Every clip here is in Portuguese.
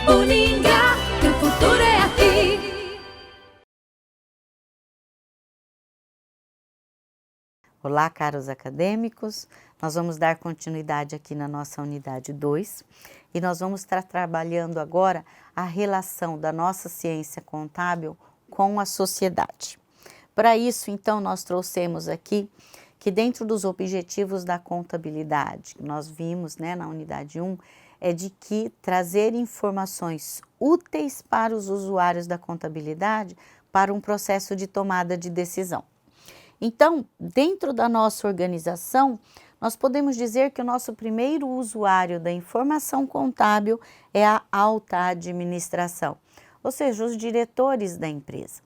Uningá, que o futuro é aqui. Olá, caros acadêmicos, nós vamos dar continuidade aqui na nossa unidade 2 e nós vamos estar trabalhando agora a relação da nossa ciência contábil com a sociedade. Para isso, então, nós trouxemos aqui que dentro dos objetivos da contabilidade, que nós vimos, né, na unidade 1, é de que trazer informações úteis para os usuários da contabilidade para um processo de tomada de decisão. Então, dentro da nossa organização, nós podemos dizer que o nosso primeiro usuário da informação contábil é a alta administração, ou seja, os diretores da empresa.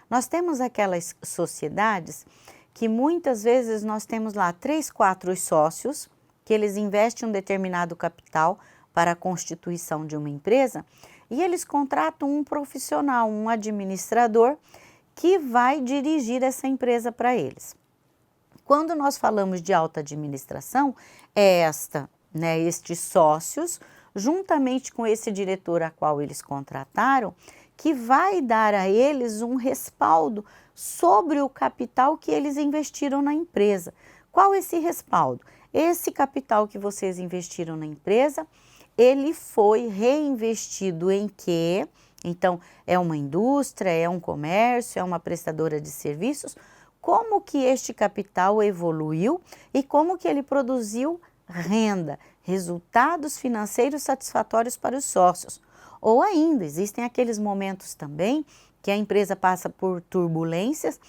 Nós temos aquelas sociedades que muitas vezes nós temos lá 3, 4 sócios, que eles investem um determinado capital para a constituição de uma empresa e eles contratam um profissional, um administrador, que vai dirigir essa empresa para eles. Quando nós falamos de alta administração, é estes sócios, juntamente com esse diretor a qual eles contrataram, que vai dar a eles um respaldo sobre o capital que eles investiram na empresa. Qual esse respaldo? Esse capital que vocês investiram na empresa, ele foi reinvestido em quê? Então, é uma indústria, é um comércio, é uma prestadora de serviços. Como que este capital evoluiu e como que ele produziu renda, resultados financeiros satisfatórios para os sócios. Ou ainda, existem aqueles momentos também que a empresa passa por turbulências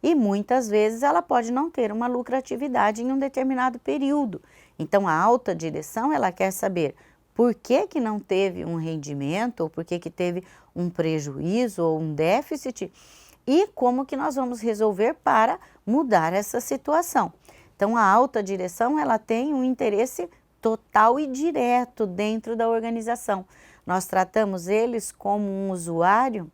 e muitas vezes ela pode não ter uma lucratividade em um determinado período. Então, a alta direção, ela quer saber por que não teve um rendimento ou por que teve um prejuízo ou um déficit e como que nós vamos resolver para mudar essa situação. Então, a alta direção, ela tem um interesse total e direto dentro da organização. Nós tratamos eles como um usuário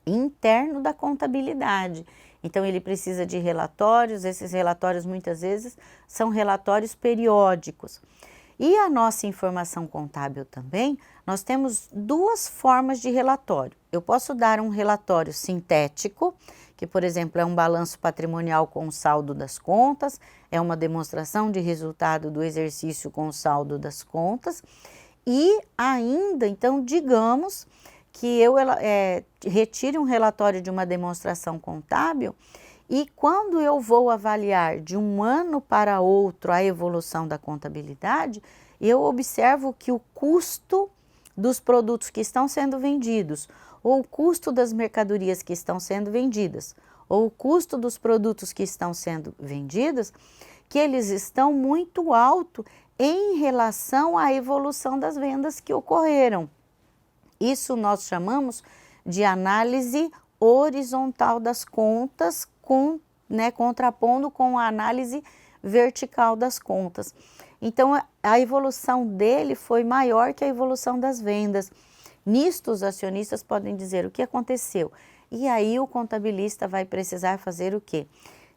interno da contabilidade. Então, ele precisa de relatórios, esses relatórios muitas vezes são relatórios periódicos. E a nossa informação contábil também, nós temos duas formas de relatório. Eu posso dar um relatório sintético, que por exemplo é um balanço patrimonial com o saldo das contas, é uma demonstração de resultado do exercício com o saldo das contas. E ainda, então, digamos que eu retire um relatório de uma demonstração contábil e quando eu vou avaliar de um ano para outro a evolução da contabilidade, eu observo que o custo dos produtos que estão sendo vendidos, ou o custo das mercadorias que estão sendo vendidas, ou o custo dos produtos que estão sendo vendidos, que eles estão muito alto em relação à evolução das vendas que ocorreram. Isso nós chamamos de análise horizontal das contas, contrapondo com a análise vertical das contas. Então, a evolução dele foi maior que a evolução das vendas. Nisto, os acionistas podem dizer o que aconteceu. E aí, o contabilista vai precisar fazer o quê?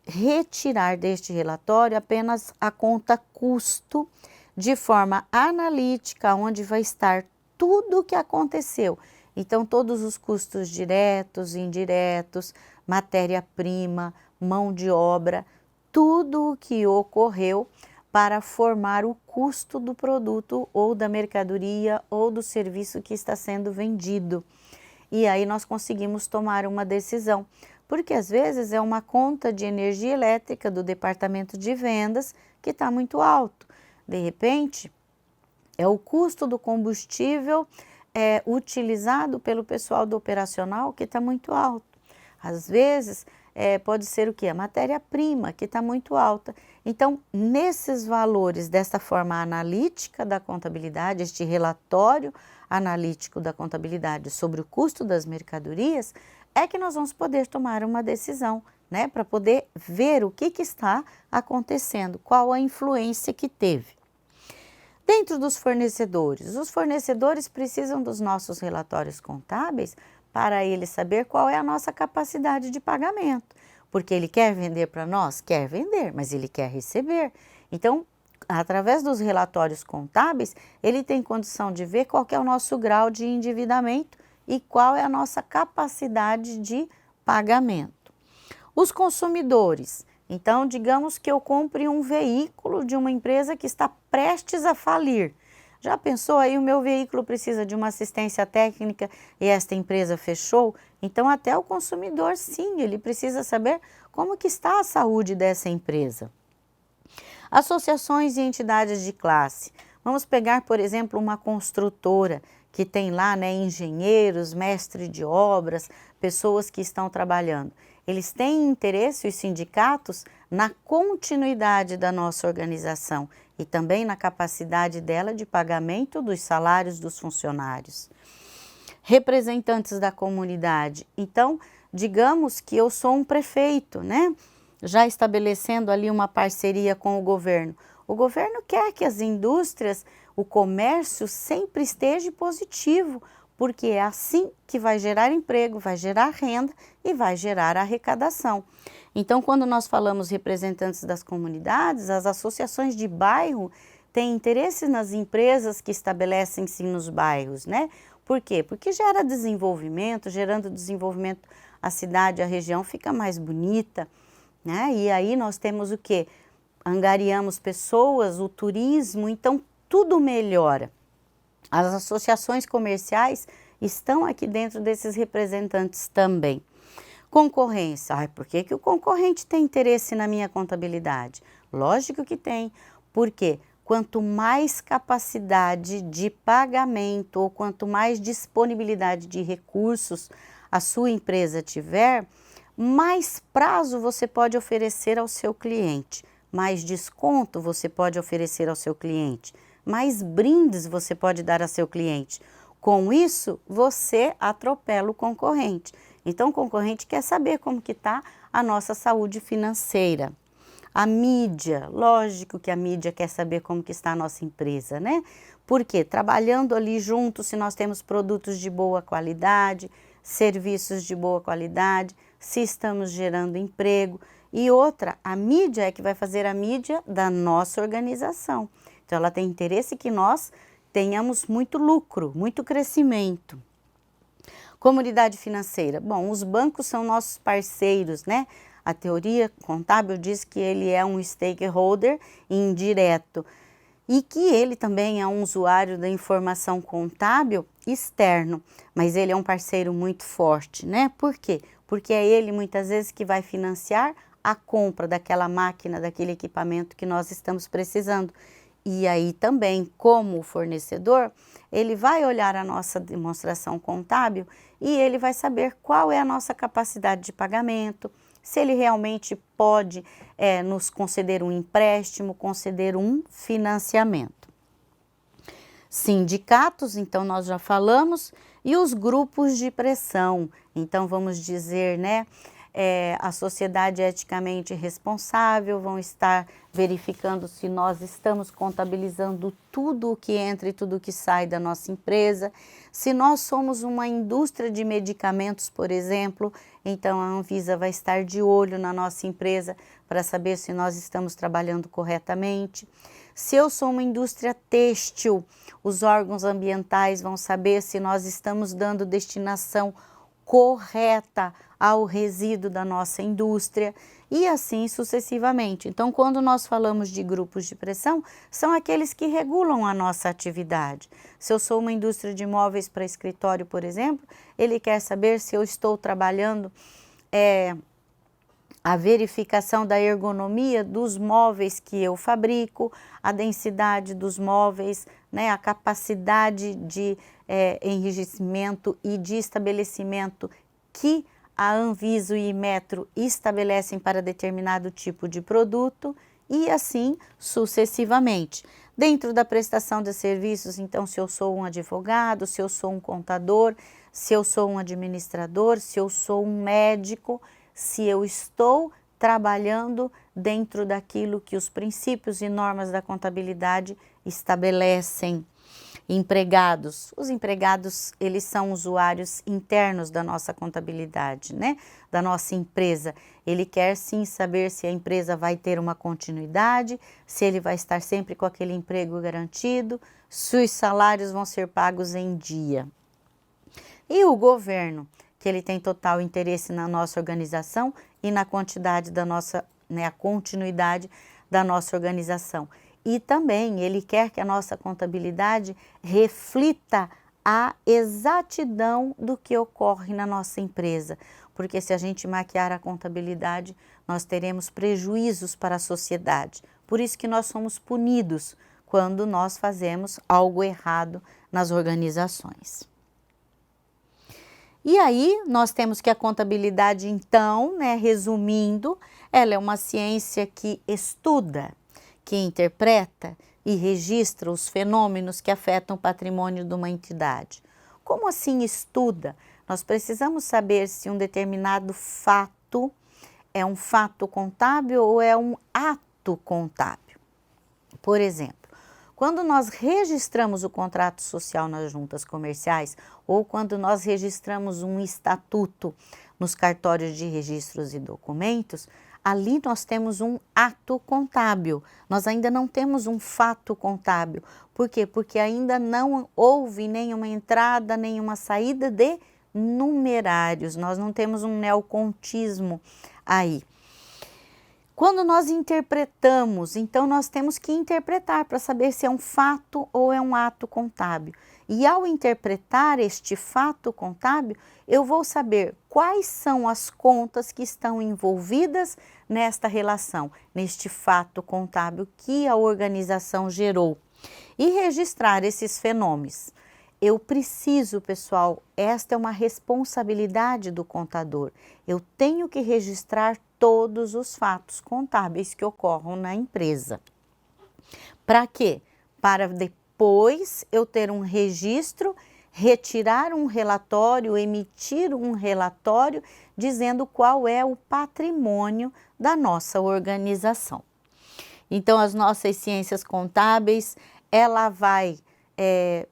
Retirar deste relatório apenas a conta custo de forma analítica, onde vai estar tudo o que aconteceu. Então, todos os custos diretos, indiretos, matéria-prima, mão de obra, tudo o que ocorreu para formar o custo do produto ou da mercadoria ou do serviço que está sendo vendido. E aí nós conseguimos tomar uma decisão, porque às vezes é uma conta de energia elétrica do departamento de vendas que está muito alto. De repente, é o custo do combustível utilizado pelo pessoal do operacional que está muito alto. Às vezes, pode ser o quê? A matéria-prima, que está muito alta. Então, nesses valores, dessa forma analítica da contabilidade, este relatório analítico da contabilidade sobre o custo das mercadorias, é que nós vamos poder tomar uma decisão, né? Para poder ver o que está acontecendo, qual a influência que teve. Dentro dos fornecedores, os fornecedores precisam dos nossos relatórios contábeis para ele saber qual é a nossa capacidade de pagamento. Porque ele quer vender para nós? Quer vender, mas ele quer receber. Então, através dos relatórios contábeis, ele tem condição de ver qual que é o nosso grau de endividamento e qual é a nossa capacidade de pagamento. Os consumidores, então digamos que eu compre um veículo de uma empresa que está prestes a falir. Já pensou aí, o meu veículo precisa de uma assistência técnica e esta empresa fechou? Então até o consumidor, sim, ele precisa saber como que está a saúde dessa empresa. Associações e entidades de classe. Vamos pegar, por exemplo, uma construtora que tem lá, né, engenheiros, mestre de obras, pessoas que estão trabalhando. Eles têm interesse, os sindicatos, na continuidade da nossa organização e também na capacidade dela de pagamento dos salários dos funcionários. Representantes da comunidade. Então, digamos que eu sou um prefeito, né? Já estabelecendo ali uma parceria com o governo. O governo quer que as indústrias, o comércio sempre esteja positivo, porque é assim que vai gerar emprego, vai gerar renda e vai gerar arrecadação. Então, quando nós falamos representantes das comunidades, as associações de bairro têm interesse nas empresas que estabelecem-se nos bairros, né? Por quê? Porque gera desenvolvimento, gerando desenvolvimento, a cidade, a região fica mais bonita, né? E aí nós temos o quê? Angariamos pessoas, o turismo, então tudo melhora. As associações comerciais estão aqui dentro desses representantes também. Concorrência. Ai, por que o concorrente tem interesse na minha contabilidade? Lógico que tem. Por quê? Quanto mais capacidade de pagamento ou quanto mais disponibilidade de recursos a sua empresa tiver, mais prazo você pode oferecer ao seu cliente, mais desconto você pode oferecer ao seu cliente, mais brindes você pode dar a seu cliente. Com isso, você atropela o concorrente. Então, o concorrente quer saber como que está a nossa saúde financeira. A mídia, lógico que a mídia quer saber como que está a nossa empresa, né? Porque trabalhando ali junto, se nós temos produtos de boa qualidade, serviços de boa qualidade, se estamos gerando emprego. E outra, a mídia é que vai fazer a mídia da nossa organização. Então, ela tem interesse que nós tenhamos muito lucro, muito crescimento. Comunidade financeira. Bom, os bancos são nossos parceiros, né? A teoria contábil diz que ele é um stakeholder indireto e que ele também é um usuário da informação contábil externo, mas ele é um parceiro muito forte, né? Por quê? Porque é ele muitas vezes que vai financiar a compra daquela máquina, daquele equipamento que nós estamos precisando. E aí também, como fornecedor, ele vai olhar a nossa demonstração contábil e ele vai saber qual é a nossa capacidade de pagamento, se ele realmente pode nos conceder um empréstimo, conceder um financiamento. Sindicatos, então nós já falamos, e os grupos de pressão, então vamos dizer, né? A sociedade eticamente responsável, vão estar verificando se nós estamos contabilizando tudo o que entra e tudo o que sai da nossa empresa. Se nós somos uma indústria de medicamentos, por exemplo, então a Anvisa vai estar de olho na nossa empresa para saber se nós estamos trabalhando corretamente. Se eu sou uma indústria têxtil, os órgãos ambientais vão saber se nós estamos dando destinação correta ao resíduo da nossa indústria e assim sucessivamente. Então, quando nós falamos de grupos de pressão, são aqueles que regulam a nossa atividade. Se eu sou uma indústria de móveis para escritório, por exemplo, ele quer saber se eu estou trabalhando a verificação da ergonomia dos móveis que eu fabrico, a densidade dos móveis, né, a capacidade de enrijecimento e de estabelecimento que a Anvisa e Inmetro estabelecem para determinado tipo de produto e assim sucessivamente. Dentro da prestação de serviços, então, se eu sou um advogado, se eu sou um contador, se eu sou um administrador, se eu sou um médico, se eu estou trabalhando dentro daquilo que os princípios e normas da contabilidade estabelecem. Empregados, os empregados, eles são usuários internos da nossa contabilidade, né? Da nossa empresa. Ele quer sim saber se a empresa vai ter uma continuidade, se ele vai estar sempre com aquele emprego garantido, se os salários vão ser pagos em dia. E o governo, que ele tem total interesse na nossa organização e na quantidade da nossa, né, a continuidade da nossa organização. E também ele quer que a nossa contabilidade reflita a exatidão do que ocorre na nossa empresa, porque se a gente maquiar a contabilidade, nós teremos prejuízos para a sociedade. Por isso que nós somos punidos quando nós fazemos algo errado nas organizações. E aí nós temos que a contabilidade, então, né, resumindo, ela é uma ciência que estuda, que interpreta e registra os fenômenos que afetam o patrimônio de uma entidade. Como assim estuda? Nós precisamos saber se um determinado fato é um fato contábil ou é um ato contábil. Por exemplo, quando nós registramos o contrato social nas juntas comerciais ou quando nós registramos um estatuto nos cartórios de registros e documentos, ali nós temos um ato contábil, nós ainda não temos um fato contábil. Por quê? Porque ainda não houve nenhuma entrada, nenhuma saída de numerários, nós não temos um neocontismo aí. Quando nós interpretamos, então nós temos que interpretar para saber se é um fato ou é um ato contábil. E ao interpretar este fato contábil, eu vou saber quais são as contas que estão envolvidas nesta relação, neste fato contábil que a organização gerou. E registrar esses fenômenos. Eu preciso, pessoal, esta é uma responsabilidade do contador. Eu tenho que registrar todos os fatos contábeis que ocorram na empresa. Para quê? Para depois eu ter um registro, retirar um relatório, emitir um relatório dizendo qual é o patrimônio da nossa organização. Então, as nossas ciências contábeis, ela vai...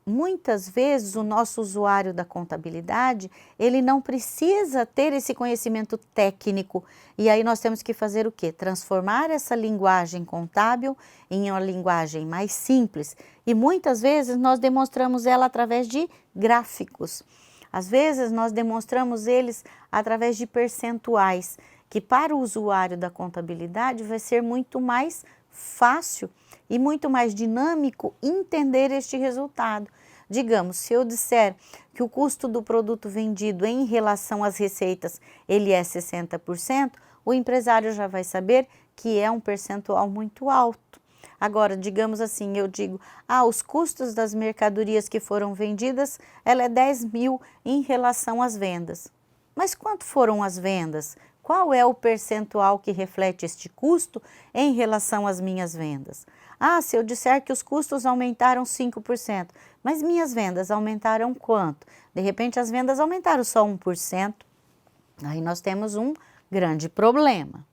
muitas vezes o nosso usuário da contabilidade, ele não precisa ter esse conhecimento técnico e aí nós temos que fazer o quê? Transformar essa linguagem contábil em uma linguagem mais simples e muitas vezes nós demonstramos ela através de gráficos. Às vezes nós demonstramos eles através de percentuais, que para o usuário da contabilidade vai ser muito mais fácil e muito mais dinâmico entender este resultado. Digamos, se eu disser que o custo do produto vendido em relação às receitas, ele é 60%, o empresário já vai saber que é um percentual muito alto. Agora, digamos assim, eu digo, os custos das mercadorias que foram vendidas, ela é 10 mil em relação às vendas. Mas quanto foram as vendas? Qual é o percentual que reflete este custo em relação às minhas vendas? Se eu disser que os custos aumentaram 5%, mas minhas vendas aumentaram quanto? De repente as vendas aumentaram só 1%, aí nós temos um grande problema.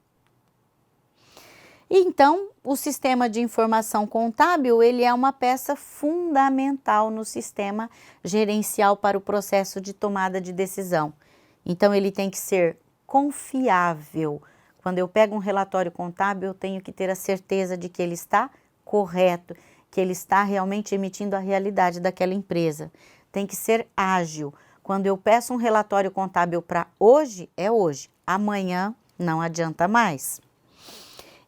Então, o sistema de informação contábil, ele é uma peça fundamental no sistema gerencial para o processo de tomada de decisão. Então, ele tem que ser confiável. Quando eu pego um relatório contábil, eu tenho que ter a certeza de que ele está correto, que ele está realmente emitindo a realidade daquela empresa. Tem que ser ágil. Quando eu peço um relatório contábil para hoje, é hoje. Amanhã não adianta mais.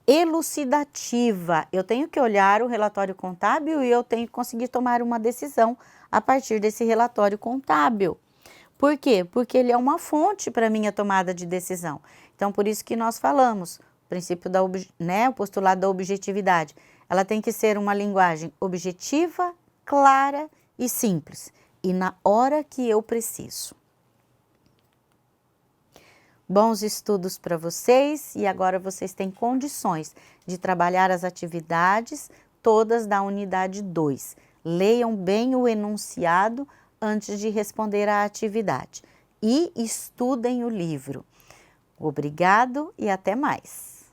Elucidativa. Eu tenho que olhar o relatório contábil e eu tenho que conseguir tomar uma decisão a partir desse relatório contábil. Por quê? Porque ele é uma fonte para a minha tomada de decisão. Então, por isso que nós falamos, o princípio da, o postulado da objetividade. Ela tem que ser uma linguagem objetiva, clara e simples. E na hora que eu preciso. Bons estudos para vocês e agora vocês têm condições de trabalhar as atividades todas da unidade 2. Leiam bem o enunciado antes de responder à atividade e estudem o livro. Obrigado e até mais!